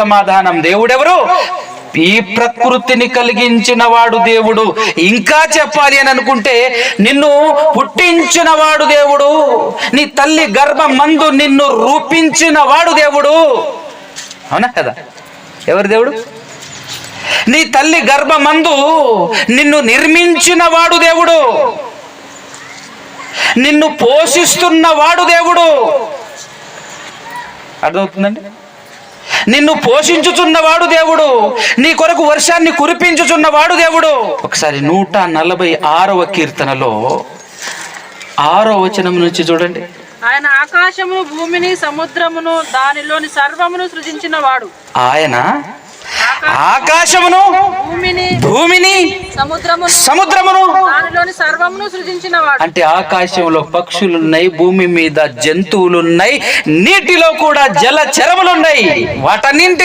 సమాధానం. దేవుడెవరు? ఈ ప్రకృతిని కలిగించిన వాడు దేవుడు. ఇంకా చెప్పాలి అని అనుకుంటే, నిన్ను పుట్టించిన వాడు దేవుడు, నీ తల్లి గర్భమందు నిన్ను రూపించిన వాడు దేవుడు. అవునా కదా? ఎవరు దేవుడు? నీ తల్లి గర్భమందు నిన్ను నిర్మించిన వాడు దేవుడు, నిన్ను పోషిస్తున్న వాడు దేవుడు. అర్థమవుతుందండి? నిన్ను పోషించుచున్నవాడు దేవుడు, నీ కొరకు వర్షాన్ని కురిపించుచున్నవాడు దేవుడు. ఒకసారి 146వ కీర్తనలో 6వ వచనం నుంచి చూడండి. ఆయన ఆకాశమును భూమిని సముద్రమును దానిలోని సర్వమును సృజించిన వాడు. ఆయన ఆకాశమును భూమిని సముద్రమును దానిలోని సర్వమును సృజించిన వాడు. అంటే ఆకాశంలో పక్షులున్నాయి, భూమి మీద జంతువులున్నాయి, నీటిలో కూడా జలచరములున్నాయి. వాటన్నింటి